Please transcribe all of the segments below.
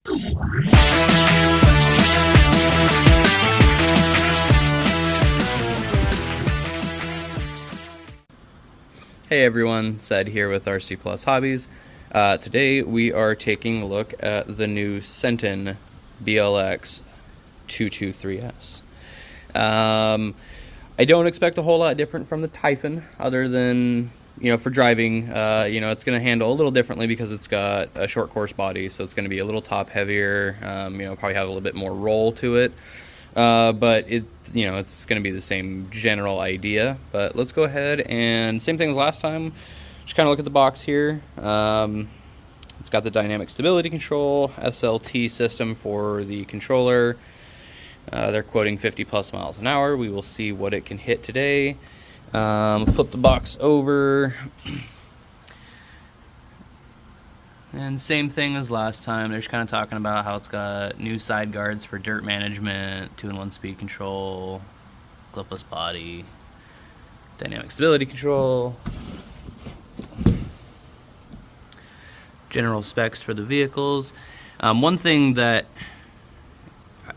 Hey everyone, Sed here with RC Plus Hobbies. Today we are taking a look at the new Senton BLX 223S. I don't expect a whole lot different from the Typhon, other than, for driving, it's going to handle a little differently because it's got a short course body, so it's going to be a little top heavier, probably have a little bit more roll to it. But it's going to be the same general idea. But let's go ahead and same thing as last time. Just kind of look at the box here. It's got the dynamic stability control, SLT system for the controller. They're quoting 50 plus miles an hour. We will see what it can hit today. Flip the box over. And same thing as last time. They're just kind of talking about how it's got new side guards for dirt management, 2-in-1 speed control, clipless body, dynamic stability control, general specs for the vehicles. One thing that,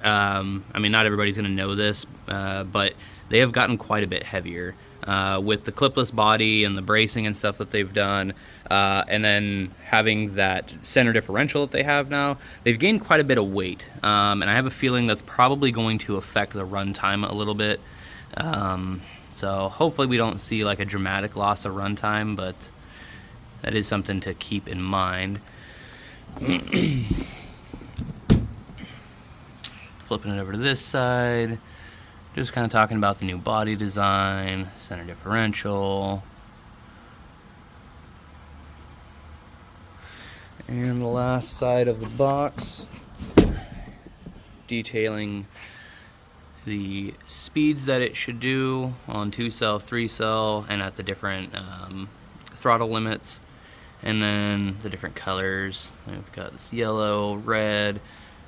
not everybody's going to know this, but they have gotten quite a bit heavier. With the clipless body and the bracing and stuff that they've done, and then having that center differential that they have now, they've gained quite a bit of weight, and I have a feeling that's probably going to affect the runtime a little bit. So hopefully we don't see like a dramatic loss of runtime, but that is something to keep in mind. Flipping it over to this side. Just kind of talking about the new body design, center differential, and the last side of the box, detailing the speeds that it should do on 2-cell, 3-cell, and at the different throttle limits, and then the different colors. We've got this yellow, red,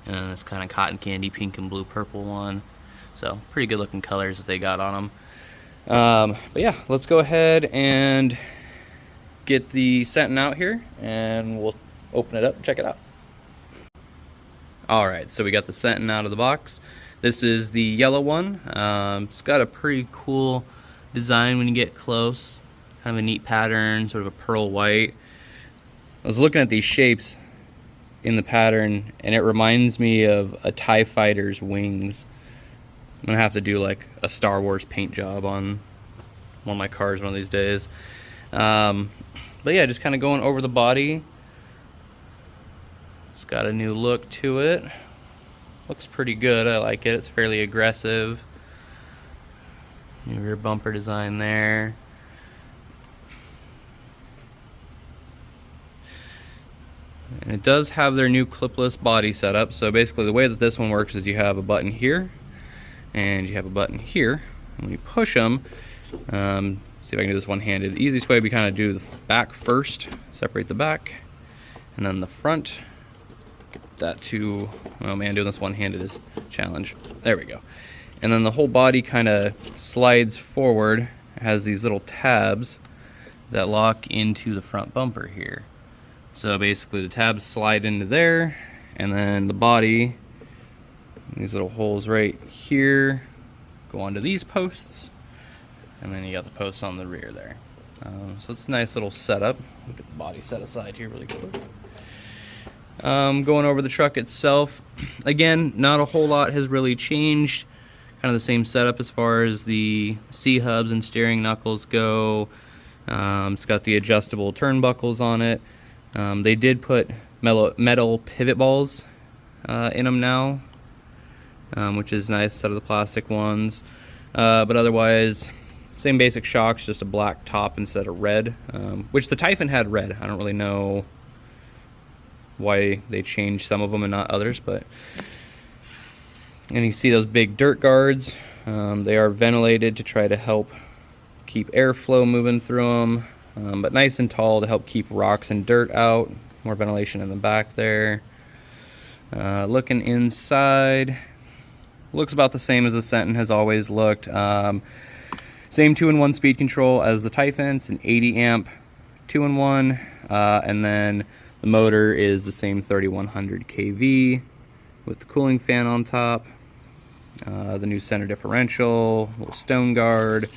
and then this kind of cotton candy pink and blue purple one. So pretty good looking colors that they got on them. But yeah, let's go ahead and get the Senton out here and we'll open it up and check it out. Alright, so we got the Senton out of the box. This is the yellow one. It's got a pretty cool design when you get close. Kind of a neat pattern, sort of a pearl white. I was looking at these shapes in the pattern and it reminds me of a TIE fighter's wings. I'm gonna have to do like a Star Wars paint job on one of my cars one of these days. But yeah, just kind of going over the body. It's got a new look to it. Looks pretty good. I like it. It's fairly aggressive. New rear bumper design there. And it does have their new clipless body setup. So basically the way that this one works is you have a button here and you have a button here, and when you push them, see if I can do this one-handed. The easiest way, we kind of do the back first, separate the back, and then the front. Get that to, oh man, doing this one-handed is a challenge. There we go. And then the whole body kind of slides forward. It has these little tabs that lock into the front bumper here. So basically the tabs slide into there, and then the body, these little holes right here, go onto these posts, and then you got the posts on the rear there. So it's a nice little setup. Look at the body set aside here really quick. Going over the truck itself, again, not a whole lot has really changed. Kind of the same setup as far as the C-hubs and steering knuckles go. It's got the adjustable turnbuckles on it. They did put metal pivot balls in them now, which is nice, instead of the plastic ones. But otherwise, same basic shocks, just a black top instead of red, which the Typhon had red. I don't really know why they changed some of them and not others, but... And you see those big dirt guards. They are ventilated to try to help keep airflow moving through them, but nice and tall to help keep rocks and dirt out. More ventilation in the back there. Looking inside, looks about the same as the Senton has always looked. Same 2-in-1 speed control as the Typhon. It's an 80 amp 2-in-1, and then The motor is the same 3100 kV with the cooling fan on top. The new center differential, little stone guard,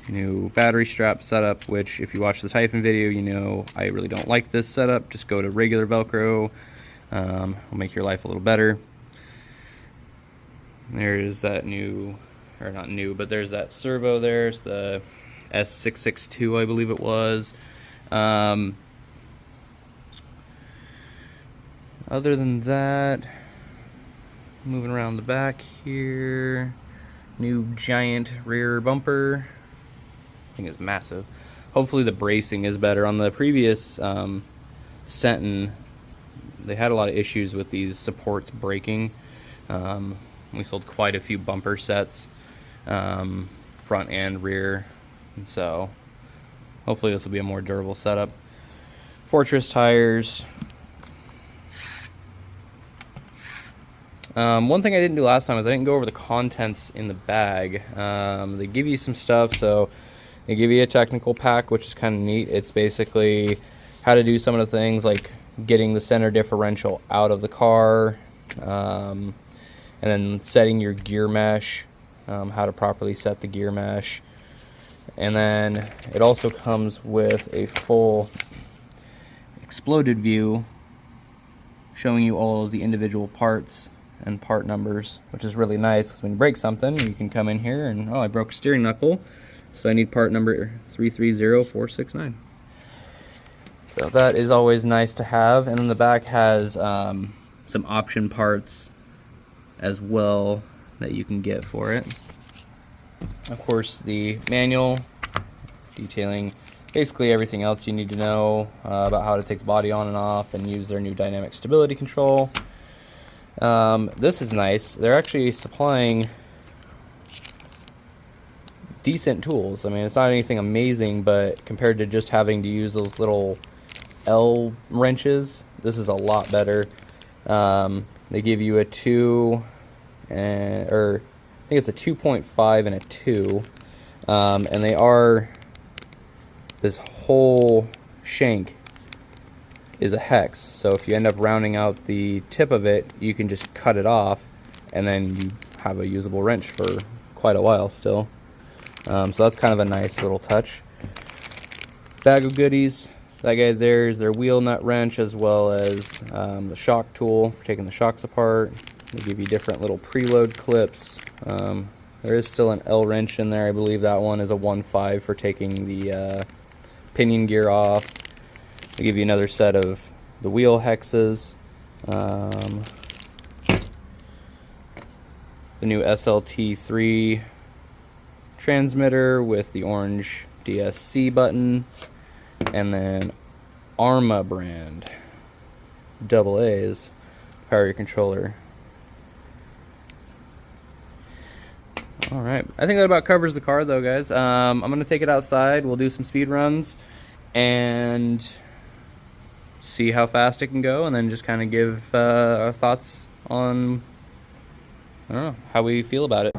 new battery strap setup, which if you watch the Typhon video, you know I really don't like this setup. Just go to regular Velcro. It'll make your life a little better. There is that new, or not new, but there's that servo there. It's the S662, I believe it was. Other than that, moving around the back here, new giant rear bumper. I think it's massive. Hopefully the bracing is better. On the previous Senton, they had a lot of issues with these supports breaking. We sold quite a few bumper sets, front and rear, and so hopefully this will be a more durable setup. Fortress tires. One thing I didn't do last time is I didn't go over the contents in the bag. They give you some stuff, so they give you a technical pack, which is kind of neat. It's basically how to do some of the things like getting the center differential out of the car, and then setting your gear mesh, how to properly set the gear mesh. And then it also comes with a full exploded view showing you all of the individual parts and part numbers, which is really nice because when you break something, you can come in here and, oh, I broke a steering knuckle, so I need part number 330469. So that is always nice to have. And then the back has some option parts as well that you can get for it. Of course, the manual detailing basically everything else you need to know about how to take the body on and off and use their new dynamic stability control. This is nice. They're actually supplying decent tools. I mean, it's not anything amazing, but compared to just having to use those little L wrenches, this is a lot better. They give you a 2 and, or I think it's a 2.5 and a 2, and they are, this whole shank is a hex, so if you end up rounding out the tip of it, you can just cut it off and then you have a usable wrench for quite a while still. So that's kind of a nice little touch. Bag of goodies. That guy there is their wheel nut wrench, as well as the shock tool for taking the shocks apart. They give you different little preload clips. There is still an L wrench in there. I believe that one is a 1.5 for taking the pinion gear off. They give you another set of the wheel hexes. The new SLT3 transmitter with the orange DSC button. And then ARRMA brand AA's power controller. Alright, I think that about covers the car though, guys. I'm going to take it outside, we'll do some speed runs and see how fast it can go, and then just kind of give our thoughts on, I don't know, how we feel about it.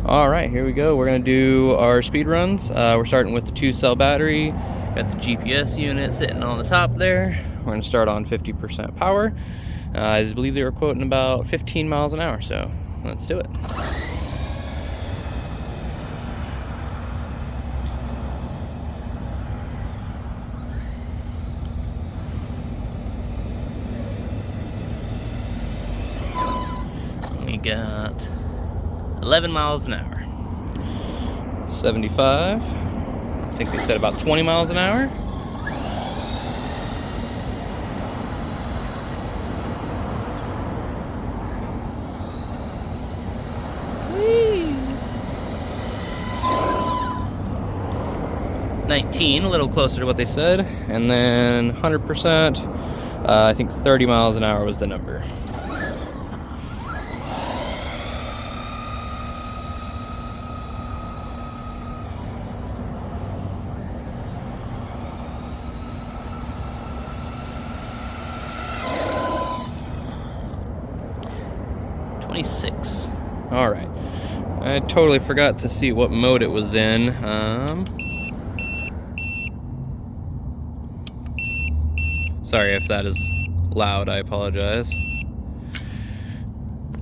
Alright, here we go. We're going to do our speed runs. We're starting with the 2-cell battery. Got the GPS unit sitting on the top there. We're going to start on 50% power. I believe they were quoting about 15 miles an hour, so let's do it. We got 11 miles an hour. 75. I think they said about 20 miles an hour. Whee! 19, a little closer to what they said. And then 100%, I think 30 miles an hour was the number. All right, I totally forgot to see what mode it was in. So Sorry if that is loud, I apologize.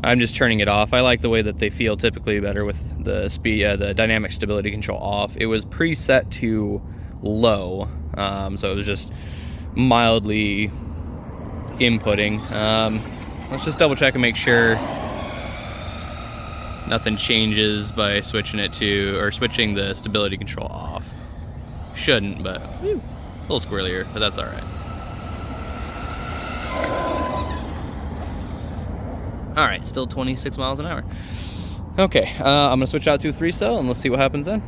I'm just turning it off. I like the way that they feel typically better with the the dynamic stability control off. It was preset to low, so it was just mildly inputting. Let's just double check and make sure nothing changes by switching it to, or switching the stability control off. Shouldn't, but whew, a little squirrelier, but that's all right. All right, still 26 miles an hour. Okay, I'm gonna switch out to a 3-cell and let's see what happens then.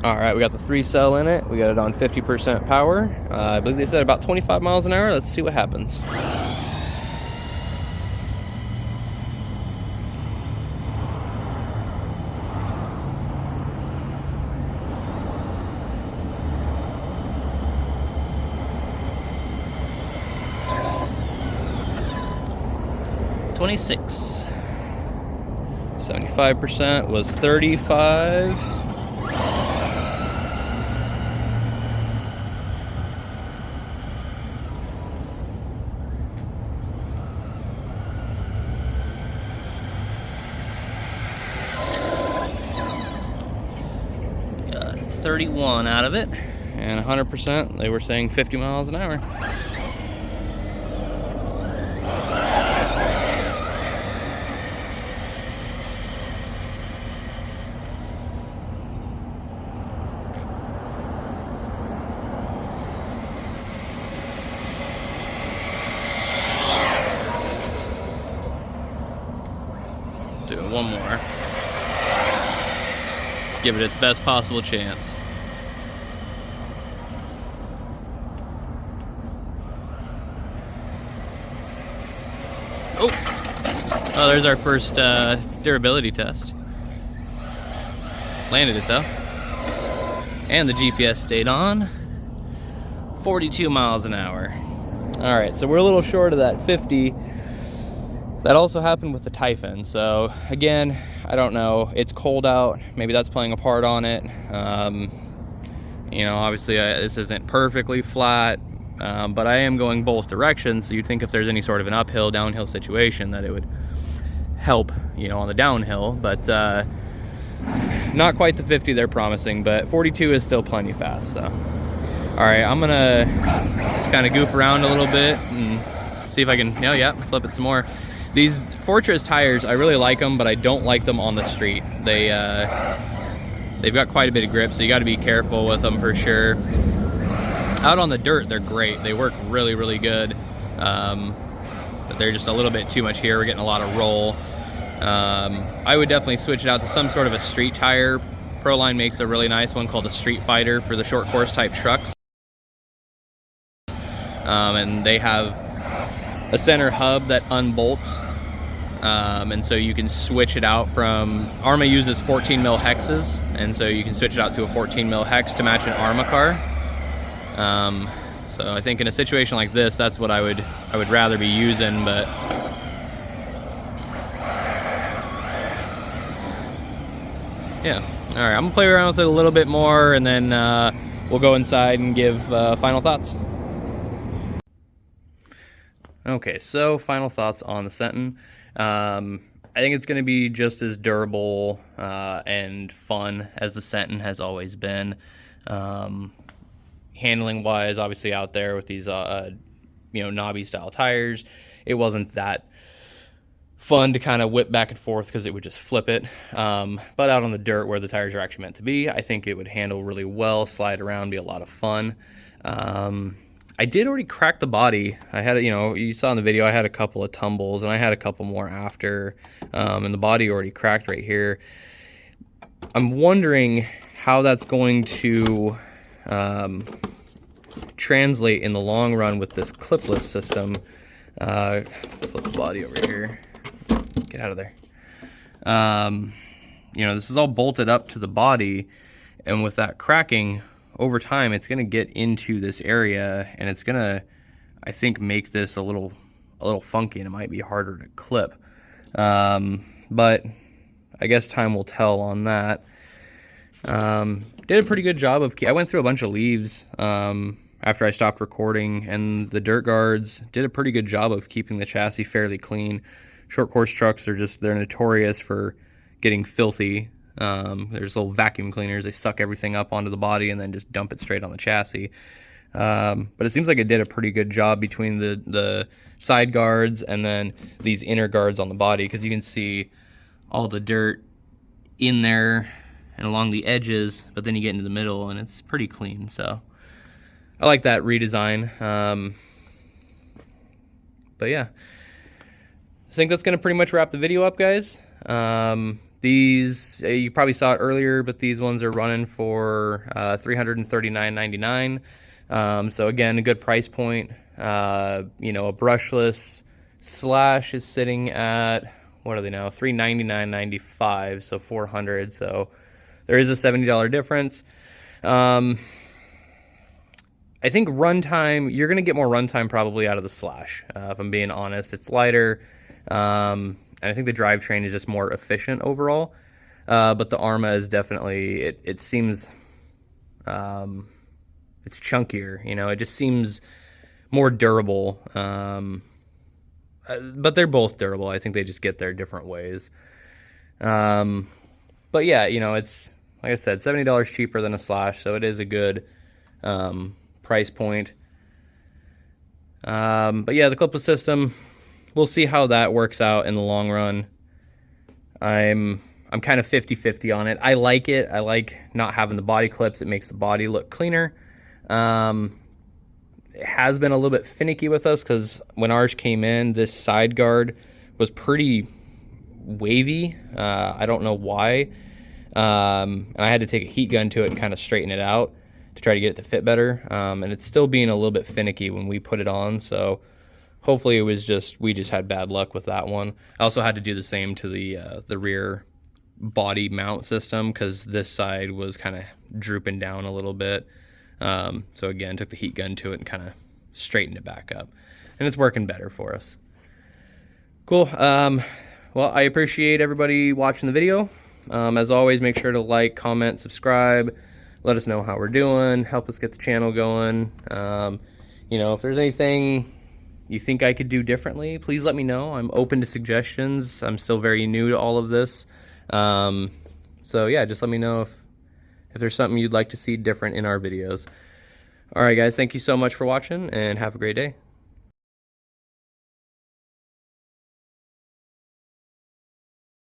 All right, we got the 3-cell in it. We got it on 50% power. I believe they said about 25 miles an hour. Let's see what happens. $26. 75% was 35. Got 31 out of it, and 100%, they were saying 50 miles an hour. Doing one more. Give it its best possible chance. Oh, there's our first durability test. Landed it though. And the GPS stayed on. 42 miles an hour. All right, so we're a little short of that 50. That also happened with the Typhon. So again, I don't know. It's cold out. Maybe that's playing a part on it. You know, obviously this isn't perfectly flat, but I am going both directions. So you'd think if there's any sort of an uphill, downhill situation that it would help, you know, on the downhill. But not quite the 50 they're promising, but 42 is still plenty fast. So, all right, I'm gonna just kind of goof around a little bit and see if I can, flip it some more. These Fortress tires, I really like them, but I don't like them on the street. They've got quite a bit of grip, so you got to be careful with them for sure. Out on the dirt, they're great. They work really, really good, but they're just a little bit too much here. We're getting a lot of roll. I would definitely switch it out to some sort of a street tire. Proline makes a really nice one called a Street Fighter for the short course type trucks, and they have a center hub that unbolts, and so you can switch it out from, ARRMA uses 14 mil hexes, and so you can switch it out to a 14 mil hex to match an ARRMA car. So I think in a situation like this, that's what I would rather be using. But yeah, all right, I'm gonna play around with it a little bit more, and then we'll go inside and give final thoughts. Okay, so final thoughts on the Senton. I think it's going to be just as durable and fun as the Senton has always been. Handling wise, obviously out there with these knobby style tires, it wasn't that fun to kind of whip back and forth because it would just flip it. But out on the dirt where the tires are actually meant to be, I think it would handle really well, slide around, be a lot of fun. I did already crack the body. I had, you saw in the video, I had a couple of tumbles, and I had a couple more after, and the body already cracked right here. I'm wondering how that's going to translate in the long run with this clipless system. Flip the body over here. Get out of there. This is all bolted up to the body, and with that cracking, over time, it's going to get into this area, and it's going to, I think, make this a little funky, and it might be harder to clip. But I guess time will tell on that. Did a pretty good job of, I went through a bunch of leaves, after I stopped recording, and the dirt guards did a pretty good job of keeping the chassis fairly clean. Short course trucks are they're notorious for getting filthy. There's little vacuum cleaners, they suck everything up onto the body and then just dump it straight on the chassis. But it seems like it did a pretty good job between the side guards and then these inner guards on the body, because you can see all the dirt in there and along the edges, but then you get into the middle and it's pretty clean. So I like that redesign. But yeah, I think that's gonna pretty much wrap the video up, guys. These, you probably saw it earlier, but these ones are running for $339.99. So again, a good price point. You know, a brushless slash is sitting at, what are they now? $399.95, so $400. So there is a $70 difference. I think runtime, you're gonna get more runtime probably out of the slash. If I'm being honest, it's lighter. And I think the drivetrain is just more efficient overall. But the ARRMA is definitely, it seems, it's chunkier, you know, it just seems more durable. But they're both durable. I think they just get there different ways. But yeah, you know, it's, like I said, $70 cheaper than a slash, so it is a good price point. But yeah, the clipless system, we'll see how that works out in the long run. I'm kind of 50-50 on it. I like it. I like not having the body clips. It makes the body look cleaner. It has been a little bit finicky with us because when ours came in, this side guard was pretty wavy. I don't know why. And I had to take a heat gun to it and kind of straighten it out to try to get it to fit better. And it's still being a little bit finicky when we put it on, so hopefully it was just, we just had bad luck with that one. I also had to do the same to the rear body mount system because this side was kind of drooping down a little bit. So again, took the heat gun to it and kind of straightened it back up, and it's working better for us. Cool. Well, I appreciate everybody watching the video. As always, make sure to like, comment, subscribe, let us know how we're doing, help us get the channel going. You know, if there's anything you think I could do differently, please let me know. I'm open to suggestions. I'm still very new to all of this. So yeah, just let me know if there's something you'd like to see different in our videos. All right, guys, thank you so much for watching, and have a great day.